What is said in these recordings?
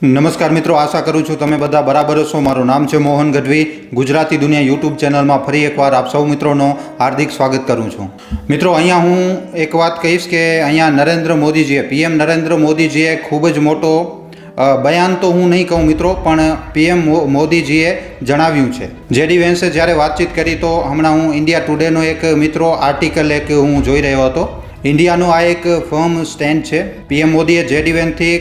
નમસ્કાર મિત્રો, આશા કરું છું તમે બધા બરાબર છો। મારું નામ છે મોહન ગઢવી। ગુજરાતી દુનિયા યુટ્યુબ ચેનલમાં ફરી એકવાર આપ સૌ મિત્રોનો હાર્દિક સ્વાગત કરું છું। મિત્રો, અહીંયા હું એક વાત કહીશ કે અહીંયા નરેન્દ્ર મોદીજીએ પીએમ નરેન્દ્ર મોદીજીએ ખૂબ જ મોટો બયાન તો હું નહીં કહું મિત્રો, પણ પીએમ મોદીજીએ જણાવ્યું છે। જેડી વેન્સે જ્યારે વાતચીત કરી તો હમણાં હું ઇન્ડિયા ટુડેનો એક મિત્રો આર્ટિકલ હું જોઈ રહ્યો હતો। ઇન્ડિયાનું આ એક ફર્મ સ્ટેન્ડ છે। પીએમ મોદીએ જેડી વેનથી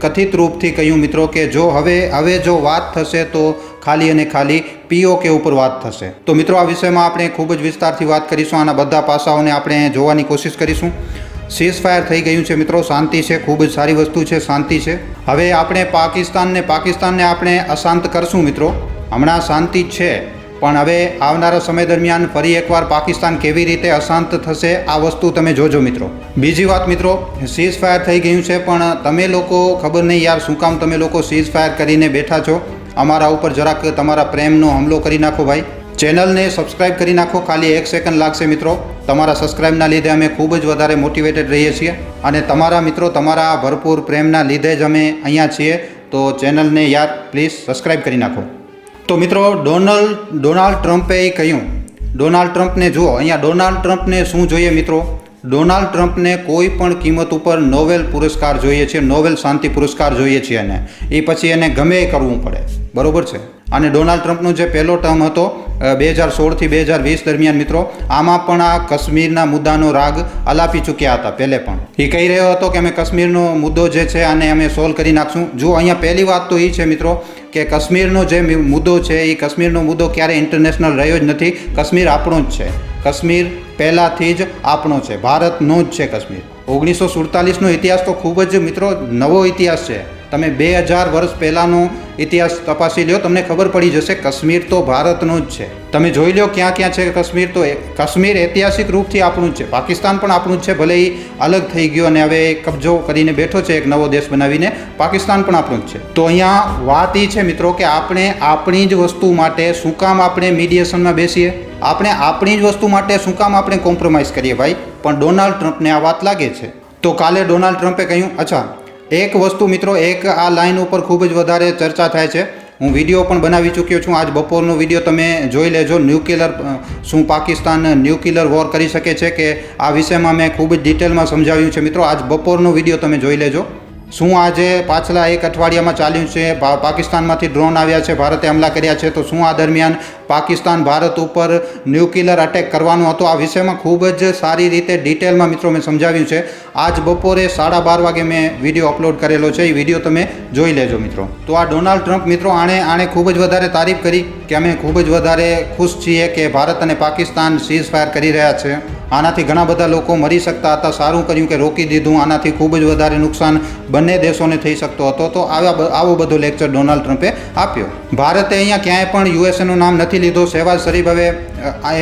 કથિત રૂપથી કહ્યું મિત્રો કે જો હવે જો વાત થશે તો ખાલી અને ખાલી પીઓકે ઉપર વાત થશે। તો મિત્રો, આ વિષયમાં આપણે ખૂબ જ વિસ્તારથી વાત કરીશું। આના બધા પાસાઓને આપણે જોવાની કોશિશ કરીશું। સીઝ ફાયર થઈ ગયું છે મિત્રો, શાંતિ છે, ખૂબ જ સારી વસ્તુ છે, શાંતિ છે। હવે આપણે પાકિસ્તાનને આપણે અશાંત કરશું મિત્રો। હમણાં શાંતિ છે, પણ હવે આવનારા સમય દરમિયાન ફરી એકવાર પાકિસ્તાન કેવી રીતે અશાંત થશે આ વસ્તુ તમે જોજો મિત્રો। બીજી વાત મિત્રો, સીઝ ફાયર થઈ ગયું છે, પણ તમે લોકો ખબર નહીં યાર શું કામ તમે લોકો સીઝ ફાયર કરીને બેઠા છો। અમારા ઉપર જરાક તમારા પ્રેમનો હમલો કરી નાખો ભાઈ। ચેનલને સબસ્ક્રાઇબ કરી નાખો, ખાલી 1 સેકન્ડ લાગશે મિત્રો। તમારા સબસ્ક્રાઇબના લીધે અમે ખૂબ જ વધારે મોટિવેટેડ રહીએ છીએ, અને તમારા મિત્રો તમારા ભરપૂર પ્રેમના લીધે જ અમે અહીંયા છીએ। તો ચેનલને યાર પ્લીઝ સબસ્ક્રાઇબ કરી નાખો। તો મિત્રો, ડોનાલ્ડ ટ્રમ્પે કહ્યું, ડોનાલ્ડ ટ્રમ્પને જુઓ અહીંયા, ડોનાલ્ડ ટ્રમ્પને શું જોઈએ મિત્રો? ડોનાલ્ડ ટ્રમ્પને કોઈ પણ કિંમત ઉપર નોબેલ પુરસ્કાર જોઈએ છે, નોબેલ શાંતિ પુરસ્કાર જોઈએ છે એને। એ પછી એને ગમે એ કરવું પડે, બરોબર છે। અને ડોનાલ્ડ ટ્રમ્પનો જે પહેલો ટર્મ હતો 2016થી 2020 દરમિયાન મિત્રો, આમાં પણ આ કાશ્મીરના મુદ્દાનો રાગ આલાપી ચૂક્યા હતા પહેલે પણ। એ કહી રહ્યો હતો કે અમે કાશ્મીરનો મુદ્દો જે છે આને અમે સોલ્વ કરી નાખશું। જો અહીંયા પહેલી વાત તો એ છે મિત્રો કે કાશ્મીરનો જે મુદ્દો છે એ કાશ્મીરનો મુદ્દો ક્યારે ઇન્ટરનેશનલ રહ્યો જ નથી। કાશ્મીર આપણો જ છે, કાશ્મીર પહેલાંથી જ આપણો છે, ભારતનો જ છે કાશ્મીર। 1947નો ઇતિહાસ તો ખૂબ જ મિત્રો નવો ઇતિહાસ છે। તમે 2000 વર્ષ પહેલાંનો ઇતિહાસ તપાસી લો, તમને ખબર પડી જશે કાશ્મીર તો ભારતનો જ છે। તમે જોઈ લો ક્યાં ક્યાં છે કાશ્મીર। તો કાશ્મીર ઐતિહાસિક રૂપથી આપણું જ છે, પાકિસ્તાન પણ આપણું જ છે, ભલે એ અલગ થઈ ગયો અને હવે કબજો કરીને બેઠો છે એક નવો દેશ બનાવીને, પાકિસ્તાન પણ આપણું જ છે। તો અહીંયા વાત એ છે મિત્રો કે આપણે આપણી જ વસ્તુ માટે શું કામ આપણે મીડિયેશનમાં બેસીએ? આપણે આપણી જ વસ્તુ માટે શું કામ આપણે કોમ્પ્રોમાઇઝ કરીએ ભાઈ? પણ ડોનાલ્ડ ટ્રમ્પને આ વાત લાગે છે। તો કાલે ડોનાલ્ડ ટ્રમ્પે કહ્યું, અચ્છા એક વસ્તુ મિત્રો, એક આ લાઈન ઉપર ખૂબ જ વધારે ચર્ચા થાય છે। હું વિડીયો પણ બનાવી ચૂક્યો છું, આજ બપોરનો વિડીયો તમે જોઈ લેજો। શું પાકિસ્તાન ન્યુક્લિયર વોર કરી શકે છે કે આ વિષયમાં મેં ખૂબ જ ડિટેલમાં સમજાવ્યું છે મિત્રો। આજ બપોરનો વિડીયો તમે જોઈ લેજો। શું આજે પાછલા એક અઠવાડિયામાં ચાલ્યું છે, પાકિસ્તાનમાંથી ડ્રોન આવ્યા છે, ભારતે હુમલા કર્યા છે, તો શું આ દરમિયાન પાકિસ્તાન ભારત ઉપર ન્યુક્લિયર અટેક કરવાનો હતો? આ વિષયમાં ખૂબ જ સારી રીતે ડિટેલમાં મિત્રો મેં સમજાવ્યું છે। આજ બપોરે 12:30 વાગે મેં વિડીયો અપલોડ કરેલો છે, એ વિડીયો તમે જોઈ લેજો મિત્રો। તો આ ડોનાલ્ડ ટ્રમ્પ મિત્રો આણે ખૂબ જ વધારે તારીફ કરી કે અમે ખૂબ જ વધારે ખુશ છીએ કે ભારત અને પાકિસ્તાન સીઝ ફાયર કરી રહ્યા છે। આનાથી ઘણા બધા લોકો મરી શકતા હતા, સારું કર્યું કે રોકી દીધું। આનાથી ખૂબ જ વધારે નુકસાન બંને દેશોને થઈ શકતો હતો। તો આવો બધો લેક્ચર ડોનાલ્ડ ટ્રમ્પે આપ્યો। ભારતે અહીંયા ક્યાંય પણ યુએસએનું નામ નથી લીધો। શહેબાઝ શરીફ હવે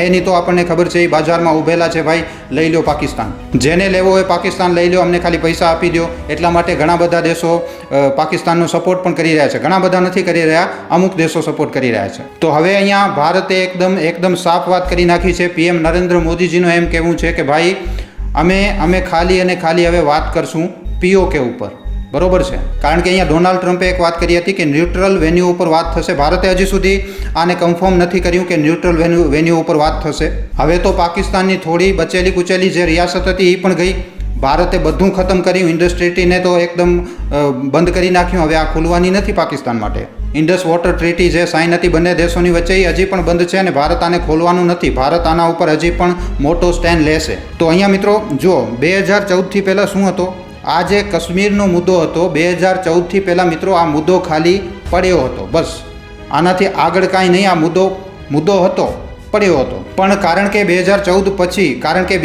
એની તો આપણને ખબર છે, એ બજારમાં ઊભેલા છે, ભાઈ લઈ લો પાકિસ્તાન, જેને લેવો હોય પાકિસ્તાન લઈ લો, અમને ખાલી પૈસા આપી દો। એટલા માટે ઘણા બધા દેશો પાકિસ્તાનનો સપોર્ટ પણ કરી રહ્યા છે, ઘણા બધા નથી કરી રહ્યા, અમુક દેશો સપોર્ટ કરી રહ્યા છે। તો હવે અહીંયા ભારતે એકદમ સાફ વાત કરી નાખી છે। પીએમ નરેન્દ્ર મોદીજીનું એમ કહેવું છે કે ભાઈ અમે ખાલી અને ખાલી હવે વાત કરશું પીઓકે ઉપર, બરોબર છે। કારણ કે અહીંયા ડોનાલ્ડ ટ્રમ્પે એક વાત કરી હતી કે ન્યુટ્રલ વેન્યુ ઉપર વાત થશે। ભારતે હજી સુધી આને કન્ફર્મ નથી કર્યું કે ન્યુટ્રલ વેન્યુ ઉપર વાત થશે। હવે તો પાકિસ્તાનની થોડી બચેલી કુચેલી જે રિયાસત હતી એ પણ ગઈ। ભારતે બધું ખતમ કર્યું, ઇન્ડસ્ટ્રીને તો એકદમ બંધ કરી નાખ્યું। હવે આ ખુલવાની નથી પાકિસ્તાન માટે। ઇન્ડસ વોટર ટ્રીટી જે સાઇન હતી બંને દેશોની વચ્ચે, એ હજી પણ બંધ છે અને ભારત આને ખોલવાનું નથી। ભારત આના ઉપર હજી પણ મોટો સ્ટેન્ડ લેશે। તો અહીંયા મિત્રો જુઓ, 2014થી પહેલાં શું હતો? આ જે કાશ્મીરનો મુદ્દો હતો 2014થી પહેલાં મિત્રો, આ મુદ્દો ખાલી પડ્યો હતો, બસ આનાથી આગળ કાંઈ નહીં। આ મુદ્દો હતો, પડ્યો હતો। પણ કારણ કે 2014 પછી, કારણ કે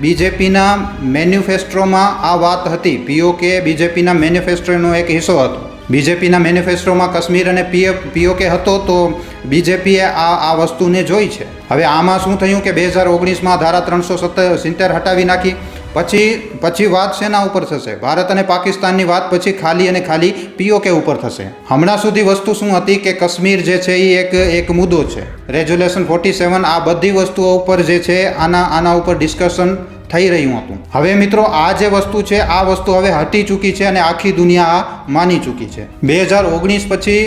બીજેપીના મેન્યુફેસ્ટોમાં આ વાત હતી, પીઓકે બીજેપીના મેન્યુફેસ્ટોનો એક હિસ્સો હતો। બીજેપીના મેન્યુફેસ્ટોમાં કાશ્મીર અને પીઓકે હતો, તો બીજેપીએ આ વસ્તુને જોઈ છે। હવે આમાં શું થયું કે 2019માં ધારા 370 હટાવી નાખી। પછી વાત શેના ઉપર થશે? ભારત અને પાકિસ્તાનની વાત પછી ખાલી અને ખાલી પીઓકે ઉપર થશે। હમણાં સુધી વસ્તુ શું હતી કે કાશ્મીર જે છે એ એક મુદ્દો છે, રેઝોલ્યુશન 47, આ બધી વસ્તુઓ ઉપર જે છે આના ઉપર ડિસ્કશન થઈ રહ્યું હતું. હવે મિત્રો આ જે વસ્તુ છે આ વસ્તુ હવે હટી ચૂકી છે અને આખી દુનિયા આ માની ચૂકી છે. 2019 પછી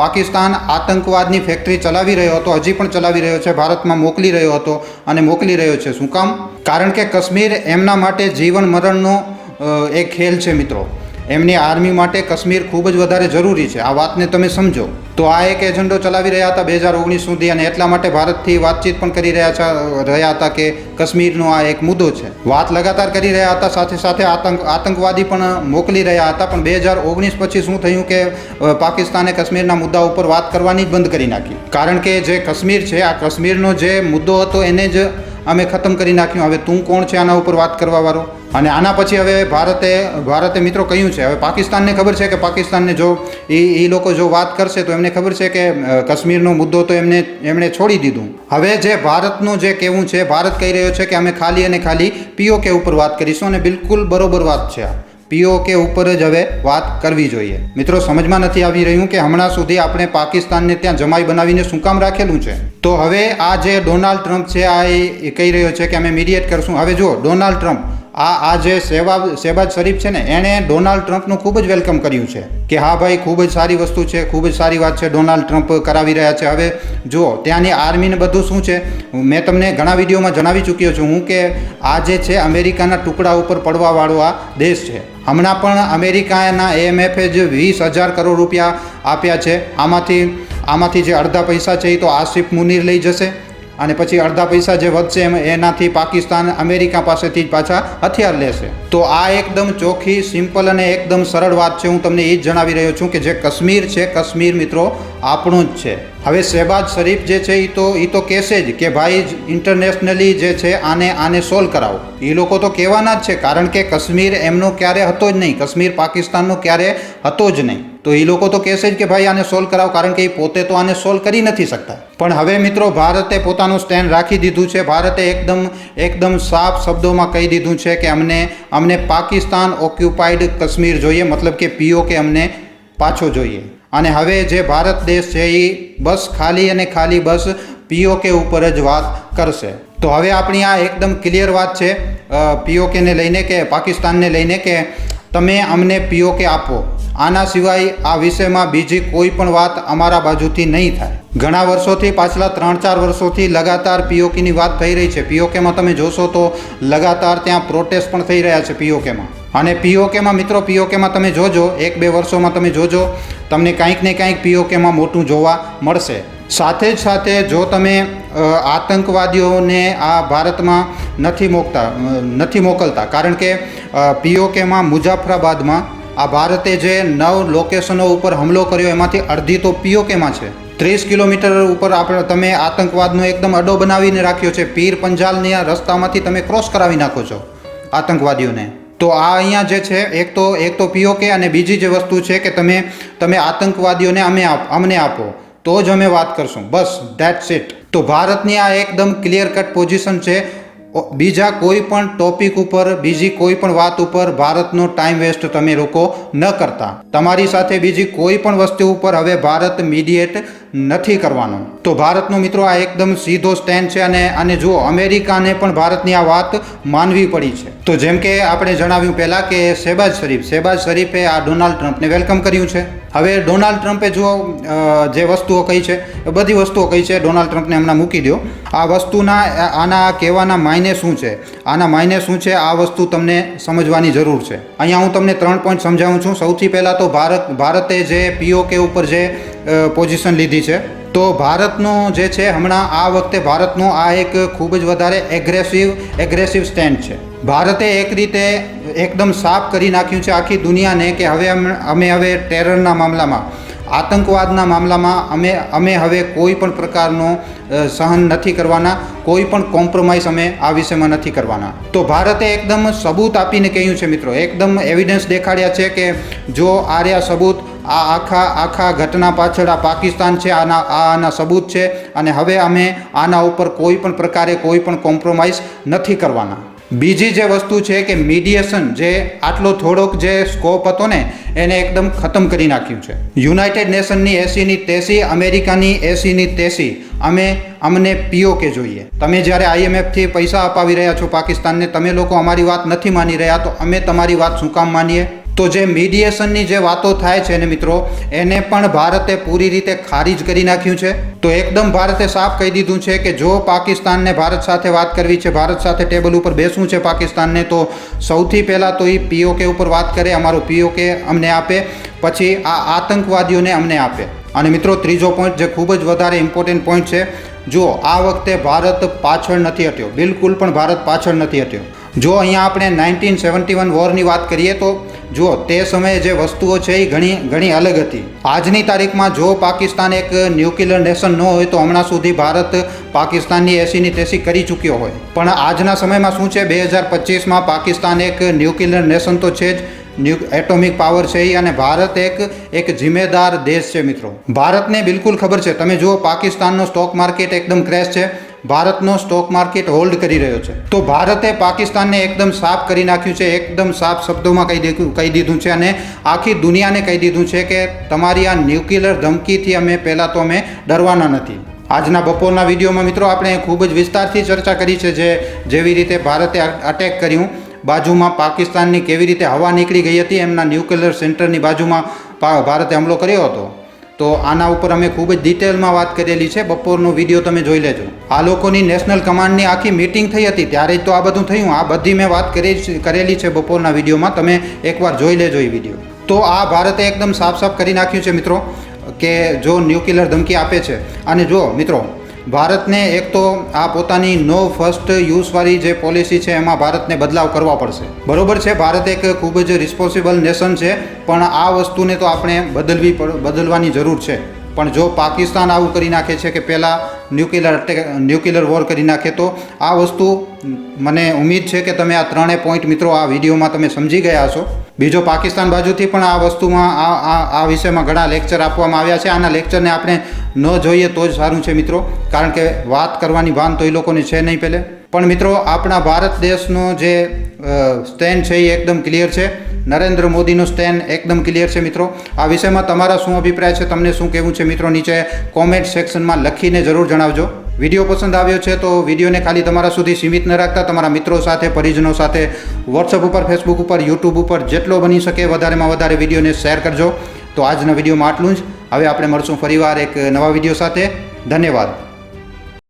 પાકિસ્તાન આતંકવાદની ફેક્ટરી ચલાવી રહ્યો હતો, હજી પણ ચલાવી રહ્યો છે, ભારતમાં મોકલી રહ્યો હતો અને મોકલી રહ્યો છે. શું કામ? કારણ કે કાશ્મીર એમના માટે જીવન મરણનો એક ખેલ છે મિત્રો. એમની આર્મી માટે કાશ્મીર ખૂબ જ વધારે જરૂરી છે. આ વાતને તમે સમજો. તો આ એક એજન્ડો ચલાવી રહ્યા હતા 2019 સુધી અને એટલા માટે ભારતથી વાતચીત પણ કરી રહ્યા હતા કે કાશ્મીરનો આ એક મુદ્દો છે. વાત લગાતાર કરી રહ્યા હતા, સાથે સાથે આતંકવાદી પણ મોકલી રહ્યા હતા. પણ 2019 પછી શું થયું કે પાકિસ્તાને કાશ્મીરના મુદ્દા ઉપર વાત કરવાની જ બંધ કરી નાખી. કારણ કે જે કાશ્મીર છે આ કાશ્મીરનો જે મુદ્દો હતો એને જ અમે ખતમ કરી નાખ્યું. હવે તું કોણ છે આના ઉપર વાત કરવા વાળો? અને આના પછી હવે ભારતે મિત્રો કહ્યું છે, હવે પાકિસ્તાનને ખબર છે કે પાકિસ્તાનને જો એ લોકો જો વાત કરશે તો એમને ખબર છે કે કાશ્મીરનો મુદ્દો તો એમણે છોડી દીધું. હવે જે ભારતનું જે કહેવું છે, ભારત કહી રહ્યો છે કે અમે ખાલી અને ખાલી POK ઉપર વાત કરીશું અને બિલકુલ બરોબર વાત છે. POK ઉપર જ હવે વાત કરવી જોઈએ. મિત્રો સમજમાં નથી આવી રહ્યું કે હમણાં સુધી આપણે પાકિસ્તાનને ત્યાં જમાઈ બનાવીને શું કામ રાખેલું છે. તો હવે આ જે ડોનાલ્ડ ટ્રમ્પ છે આ એ કહી રહ્યો છે કે અમે મીડિયેટ કરશું. હવે જો ડોનાલ્ડ ટ્રમ્પ આ જે શહેબાઝ શરીફ છે ને એણે ડોનાલ્ડ ટ્રમ્પનું ખૂબ જ વેલકમ કર્યું છે કે હા ભાઈ ખૂબ જ સારી વસ્તુ છે, ખૂબ જ સારી વાત છે, ડોનાલ્ડ ટ્રમ્પ કરાવી રહ્યા છે. હવે જુઓ ત્યાંની આર્મીને બધું શું છે, મેં તમને ઘણા વિડીયોમાં જણાવી ચૂક્યો છું હું કે આ જે છે અમેરિકાના ટુકડા ઉપર પડવાવાળો આ દેશ છે. હમણાં પણ અમેરિકાના AMFએ જ 20,000 કરોડ રૂપિયા આપ્યા છે. આમાંથી જે અડધા પૈસા છે એ તો આસિફ મુનીર લઈ જશે અને પછી અડધા પૈસા જે વધશે એનાથી પાકિસ્તાન અમેરિકા પાસેથી જ પાછા હથિયાર લેશે. તો આ એકદમ ચોખ્ખી, સિમ્પલ અને એકદમ સરળ વાત છે. હું તમને એ જ જણાવી રહ્યો છું કે જે કાશ્મીર છે, કાશ્મીર મિત્રો આપણું જ છે. હવે શહેબાઝ શરીફ જે છે એ તો કહેશે જ કે ભાઈ ઇન્ટરનેશનલી જે છે આને સોલ્વ કરાવો. એ લોકો તો કહેવાના જ છે કારણ કે કાશ્મીર એમનો ક્યારે હતો જ નહીં, કાશ્મીર પાકિસ્તાનનો ક્યારે હતો જ નહીં. તો એ લોકો તો કહેશે જ કે ભાઈ આને સોલ્વ કરાવો કારણ કે એ પોતે તો આને સોલ્વ કરી નથી શકતા. પણ હવે મિત્રો ભારતે પોતાનું સ્ટેન્ડ રાખી દીધું છે. ભારતે એકદમ સાફ શબ્દોમાં કહી દીધું છે કે અમને પાકિસ્તાન ઓક્યુપાઈડ કાશ્મીર જોઈએ, મતલબ કે POK અમને પાછો જોઈએ. અને હવે જે ભારત દેશ છે એ બસ ખાલી અને ખાલી બસ POK ઉપર જ વાત કરશે. તો હવે આપણી આ એકદમ ક્લિયર વાત છે POKને લઈને કે પાકિસ્તાનને લઈને કે તમે અમને POK આપો. આના સિવાય આ વિષયમાં બીજી કોઈ પણ વાત અમારા બાજુથી નહીં થાય. ઘણા વર્ષોથી, પાછલા 3-4 વર્ષોથી લગાતાર POKની વાત થઈ રહી છે. POKમાં તમે જોશો તો લગાતાર ત્યાં પ્રોટેસ્ટ પણ થઈ રહ્યા છે POKમાં. અને POKમાં મિત્રો POKમાં તમે જોજો 1-2 વર્ષોમાં તમે જોજો તમને કાંઈક ને કાંઈક POKમાં મોટું જોવા મળશે. સાથે જ સાથે જો તમે આતંકવાદીઓને આ ભારતમાં નથી મોકલતા કારણ કે POKમાં મુઝફ્ફરાબાદમાં આ ભારતે જે 9 લોકેશનો ઉપર હુમલો કર્યો એમાંથી અડધી તો POKમાં છે. 30 કિલોમીટર ઉપર તમે આતંકવાદનો એકદમ અડ્ડો બનાવીને રાખ્યો છે. પીર પંજાલના રસ્તામાંથી તમે ક્રોસ કરાવી નાખો છો આતંકવાદીઓને. તો આ અહીંયા જે છે એક તો POK અને બીજી જે વસ્તુ છે કે તમે આતંકવાદીઓને અમને આપો તો જ અમે વાત કરશું. બસ ધેટ્સ ઇટ. તો ભારતની આ એકદમ ક્લિયર કટ પોઝિશન છે. બીજા કોઈ પણ ટોપિક ઉપર, બીજી કોઈ પણ વાત ઉપર ભારતનો ટાઈમ વેસ્ટ તમે લોકો ન કરતા. તમારી સાથે બીજી કોઈ પણ વસ્તુ ઉપર હવે ભારત મીડિયેટ નથી કરવાનો. તો ભારતનો મિત્રો આ એકદમ સીધો સ્ટેન્ડ છે અને જુઓ અમેરિકાને પણ ભારતની આ વાત માનવી પડી છે. તો જેમ કે આપણે જણાવ્યું પહેલાં કે શહેબાઝ શરીફે આ ડોનાલ્ડ ટ્રમ્પને વેલકમ કર્યું છે. હવે ડોનાલ્ડ ટ્રમ્પે જો જે વસ્તુઓ કહી છે એ બધી વસ્તુઓ કહી છે ડોનાલ્ડ ટ્રમ્પને હમણાં મૂકી દો. આ વસ્તુના આના કહેવાના માયને શું છે, આના માયને શું છે આ વસ્તુ તમને સમજવાની જરૂર છે. અહીંયા હું તમને 3 પોઈન્ટ સમજાવું છું. સૌથી પહેલાં તો ભારતે જે POK ઉપર જે પોઝિશન લીધી છે તો ભારતનું જે છે હમણાં આ વખતે ભારતનું આ એક ખૂબ જ વધારે એગ્રેસિવ સ્ટેન્ડ છે. ભારતે એક રીતે એકદમ સાફ કરી નાખ્યું છે આખી દુનિયાને કે હવે ટેરરના મામલામાં, આતંકવાદના મામલામાં અમે હવે કોઈ પણ પ્રકારનો સહન નથી કરવાના, કોઈ પણ કોમ્પ્રોમાઇઝ અમે આ વિષયમાં નથી કરવાના. તો ભારતે એકદમ સબૂત આપીને કહ્યું છે મિત્રો, એકદમ એવિડન્સ દેખાડ્યા છે કે જો આ રહ્યા સબૂત, આ આખા ઘટના પાછળ આ પાકિસ્તાન છે, આના સબૂત છે અને હવે અમે આના ઉપર કોઈ પણ પ્રકારે કોઈ પણ કોમ્પ્રોમાઇઝ નથી કરવાના. બીજી જે વસ્તુ છે કે મીડિયેશન, જે આટલો થોડોક જે સ્કોપ હતો ને એને એકદમ ખતમ કરી નાખ્યું છે. યુનાઇટેડ નેશનની 80ની 83, અમેરિકાની 80ની 83, અમને પીઓકે જોઈએ. તમે જ્યારે IMFથી પૈસા અપાવી રહ્યા છો પાકિસ્તાનને, તમે લોકો અમારી વાત નથી માની રહ્યા, તો અમે તમારી વાત શું કામ માનીએ? તો જે મીડિયેશનની જે વાતો થાય છે ને મિત્રો, એને પણ ભારતે પૂરી રીતે ખારીજ કરી નાખ્યું છે. તો એકદમ ભારતે સાફ કહી દીધું છે કે જો પાકિસ્તાનને ભારત સાથે વાત કરવી છે, ભારત સાથે ટેબલ ઉપર બેસવું છે પાકિસ્તાનને, તો સૌથી પહેલાં તો એ પીઓકે ઉપર વાત કરે, અમારો પીઓકે અમને આપે, પછી આ આતંકવાદીઓને અમને આપે. અને મિત્રો ત્રીજો પોઈન્ટ જે ખૂબ જ વધારે ઇમ્પોર્ટન્ટ પોઈન્ટ છે, જુઓ આ વખતે ભારત પાછળ નથી હટ્યો, બિલકુલ પણ ભારત પાછળ નથી હટ્યો. જો અહીંયા આપણે 1971 વોરની વાત કરીએ તો જુઓ તે સમયે જે વસ્તુઓ છે એ ઘણી અલગ હતી. આજની તારીખમાં જો પાકિસ્તાન એક ન્યુક્લિયર નેશન ન હોય તો હમણાં સુધી ભારત પાકિસ્તાનની 80ની 83 કરી ચૂક્યો હોય. પણ આજના સમયમાં શું છે, 2025માં પાકિસ્તાન એક ન્યુક્લિયર નેશન તો છે જ, એટોમિક પાવર છે એ, અને ભારત એક જિમ્મેદાર દેશ છે મિત્રો. ભારતને બિલકુલ ખબર છે. તમે જુઓ પાકિસ્તાનનો સ્ટોક માર્કેટ એકદમ ક્રેશ છે, ભારતનો સ્ટોક માર્કેટ હોલ્ડ કરી રહ્યો છે. તો ભારતે પાકિસ્તાનને એકદમ સાફ કરી નાખ્યું છે, એકદમ સાફ શબ્દોમાં કહી દીધું છે, અને આખી દુનિયાને કહી દીધું છે કે તમારી આ ન્યુક્લિયર ધમકીથી પહેલાં તો અમે ડરવાના નથી. આજના બપોરના વિડીયોમાં મિત્રો આપણે ખૂબ જ વિસ્તારથી ચર્ચા કરી છે, જેવી રીતે ભારતે અટેક કર્યું, બાજુમાં પાકિસ્તાનની કેવી રીતે હવા નીકળી ગઈ હતી, એમના ન્યુક્લિયર સેન્ટરની બાજુમાં ભારતે હુમલો કર્યો હતો. તો આના ઉપર અમે ખૂબ જ ડિટેલમાં વાત કરેલી છે, બપોરનો વિડીયો તમે જોઈ લેજો. આ લોકોની નેશનલ કમાન્ડની આખી મીટિંગ થઈ હતી, ત્યારે જ તો આ બધું થયું. આ બધી મેં વાત કરેલી છે બપોરના વિડીયોમાં, તમે એકવાર જોઈ લેજો એ વિડીયો. તો આ ભારતે એકદમ સાફ કરી નાખ્યું છે મિત્રો કે જો ન્યુક્લિયર ધમકી આપે છે. અને જો મિત્રો ભારતને એક તો આ પોતાની નો ફર્સ્ટ યુઝવાળી જે પોલિસી છે એમાં ભારતને બદલાવ કરવા પડશે. બરોબર છે, ભારત એક ખૂબ જ રિસ્પોન્સિબલ નેશન છે, પણ આ વસ્તુને તો આપણે બદલવાની જરૂર છે. પણ જો પાકિસ્તાન આવું કરી નાખે છે કે પહેલાં ન્યુક્લિયર વોર કરી નાખે, તો આ વસ્તુ મને ઉમ્મીદ છે કે તમે આ ત્રણેય પોઈન્ટ મિત્રો આ વિડીયોમાં તમે સમજી ગયા હશો. બીજો પાકિસ્તાન બાજુથી પણ આ વસ્તુમાં આ વિષયમાં ઘણા લેક્ચર આપવામાં આવ્યા છે. આના લેક્ચરને આપણે ન જોઈએ તો જ સારું છે મિત્રો, કારણ કે વાત કરવાની ભાન તો એ લોકોને છે નહીં પહેલે. પણ મિત્રો આપણા ભારત દેશનો જે સ્ટેન્ડ છે એ એકદમ ક્લિયર છે. નરેન્દ્ર મોદીનો સ્ટેન્ડ એકદમ ક્લિયર છે મિત્રો. આ વિષયમાં તમારા શું અભિપ્રાય છે, તમને શું કહેવું છે મિત્રો, નીચે કોમેન્ટ સેક્શનમાં લખીને જરૂર જણાવજો. વિડીયો પસંદ આવ્યો છે તો વિડીયોને ખાલી તમારા સુધી સીમિત ન રાખતા તમારા મિત્રો સાથે, પરિજનો સાથે, વોટ્સઅપ ઉપર, ફેસબુક ઉપર, યુટ્યુબ ઉપર જેટલો બની શકે વધારેમાં વધારે વિડીયોને શેર કરજો. તો આજના વિડીયોમાં આટલું જ. હવે આપણે મળશું ફરીવાર એક નવા વિડીયો સાથે. ધન્યવાદ.